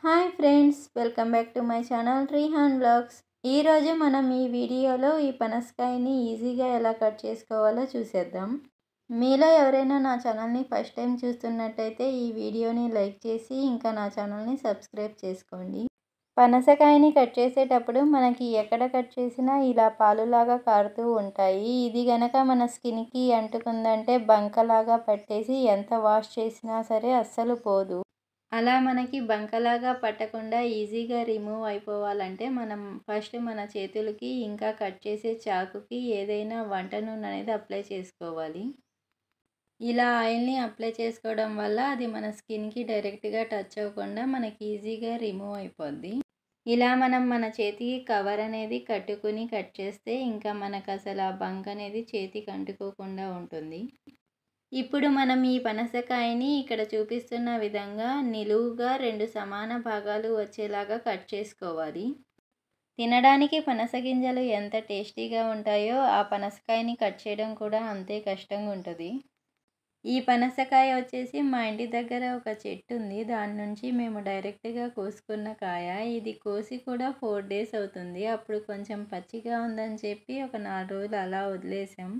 Hi friends, welcome back to my channel Rehan vlogs. ఈరోజు మనం ఈ వీడియోలో ఈ పనసకాయని ఈజీగా ఎలా కట్ చేసుకోవాలో చూసేద్దాం. మీలో ఎవరైనా నా ఛానల్ని ఫస్ట్ టైం చూస్తున్నట్టయితే ఈ వీడియోని లైక్ చేసి ఇంకా నా ఛానల్ని సబ్స్క్రైబ్ చేసుకోండి. పనసకాయని కట్ చేసేటప్పుడు మనకి ఎక్కడ కట్ చేసినా ఇలా పాలులాగా కారుతూ ఉంటాయి. ఇది గనక మన స్కిన్కి అంటుకుందంటే బంకలాగా పట్టేసి ఎంత వాష్ చేసినా సరే అస్సలు పోదు. అలా మనకి బంకలాగా పట్టకుండా ఈజీగా రిమూవ్ అయిపోవాలంటే మనం ఫస్ట్ మన చేతులకి ఇంకా కట్ చేసే చాకుకి ఏదైనా వంట నూనె అనేది అప్లై చేసుకోవాలి. ఇలా ఆయిల్ని అప్లై చేసుకోవడం వల్ల అది మన స్కిన్కి డైరెక్ట్గా టచ్ అవ్వకుండా మనకి ఈజీగా రిమూవ్ అయిపోద్ది. ఇలా మనం మన చేతికి కవర్ అనేది కట్టుకుని కట్ చేస్తే ఇంకా మనకు అసలు ఆ బంక్ అనేది చేతికి అంటుకోకుండా ఉంటుంది. ఇప్పుడు మనం ఈ పనసకాయని ఇక్కడ చూపిస్తున్న విధంగా నిలువుగా 2 సమాన భాగాలు వచ్చేలాగా కట్ చేసుకోవాలి. తినడానికి పనస గింజలు ఎంత టేస్టీగా ఉంటాయో ఆ పనసకాయని కట్ చేయడం కూడా అంతే కష్టంగా ఉంటుంది. ఈ పనసకాయ వచ్చేసి మా ఇంటి దగ్గర ఒక చెట్టు ఉంది. దాని నుంచి మేము డైరెక్ట్గా కోసుకున్న కాయ. ఇది కోసి కూడా 4 days అవుతుంది. అప్పుడు కొంచెం పచ్చిగా ఉందని చెప్పి ఒక 4 రోజులు అలా వదిలేసాం.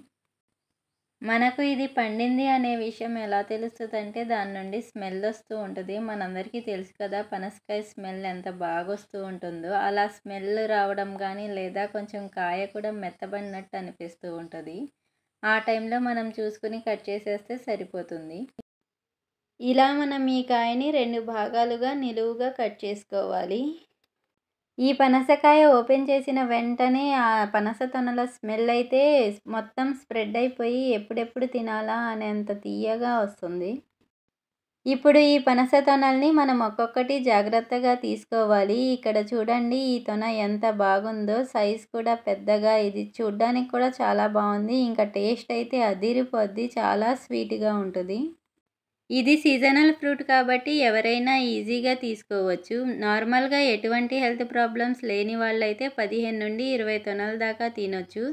మనకు ఇది పండింది అనే విషయం ఎలా తెలుస్తుందంటే దాని నుండి స్మెల్ వస్తూ ఉంటుంది. మనందరికీ తెలుసు కదా పనసకాయ స్మెల్ ఎంత బాగా వస్తూ ఉంటుందో. అలా స్మెల్ రావడం కానీ లేదా కొంచెం కాయ కూడా మెత్తబడినట్టు అనిపిస్తూ ఉంటుంది. ఆ టైంలో మనం చూసుకుని కట్ చేసేస్తే సరిపోతుంది. ఇలా మనం ఈ కాయని 2 భాగాలుగా నిలువుగా కట్ చేసుకోవాలి. ఈ పనసకాయ ఓపెన్ చేసిన వెంటనే ఆ పనస తొనల స్మెల్ అయితే మొత్తం స్ప్రెడ్ అయిపోయి ఎప్పుడెప్పుడు తినాలా అనేంత తీయగా వస్తుంది. ఇప్పుడు ఈ పనస తొనల్ని మనం ఒక్కొక్కటి జాగ్రత్తగా తీసుకోవాలి. ఇక్కడ చూడండి, ఈ తొన ఎంత బాగుందో, సైజ్ కూడా పెద్దగా, ఇది చూడ్డానికి కూడా చాలా బాగుంది. ఇంకా టేస్ట్ అయితే అదిరిపోద్ది, చాలా స్వీట్గా ఉంటుంది. ఇది సీజనల్ ఫ్రూట్ కాబట్టి ఎవరైనా ఈజీగా తీసుకోవచ్చు. నార్మల్గా ఎటువంటి హెల్త్ ప్రాబ్లమ్స్ లేని వాళ్ళైతే 15 నుండి 20 తొనల దాకా తినొచ్చు.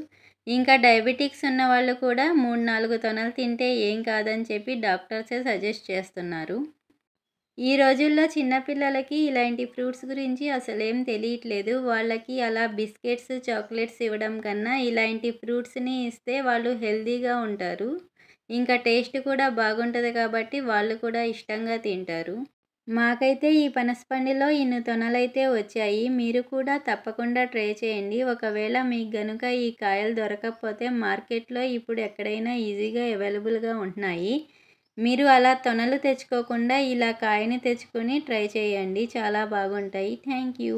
ఇంకా డయాబెటిక్స్ ఉన్న వాళ్ళు కూడా 3-4 తొనలు తింటే ఏం కాదని చెప్పి డాక్టర్సే సజెస్ట్ చేస్తున్నారు. ఈ రోజుల్లో చిన్నపిల్లలకి ఇలాంటి ఫ్రూట్స్ గురించి అసలేం తెలియట్లేదు. వాళ్ళకి అలా బిస్కెట్స్, చాక్లెట్స్ ఇవ్వడం కన్నా ఇలాంటి ఫ్రూట్స్ని ఇస్తే వాళ్ళు హెల్తీగా ఉంటారు. ఇంకా టేస్ట్ కూడా బాగుంటుంది కాబట్టి వాళ్ళు కూడా ఇష్టంగా తింటారు. మాకైతే ఈ పనసపండులో ఇన్ని తొనలైతే వచ్చాయి. మీరు కూడా తప్పకుండా ట్రై చేయండి. ఒకవేళ మీకు గనుక ఈ కాయలు దొరకకపోతే మార్కెట్లో ఇప్పుడు ఎక్కడైనా ఈజీగా అవైలబుల్గా ఉంటున్నాయి. మీరు అలా తొనలు తెచ్చుకోకుండా ఇలా కాయని తెచ్చుకొని ట్రై చేయండి, చాలా బాగుంటాయి. Thank you.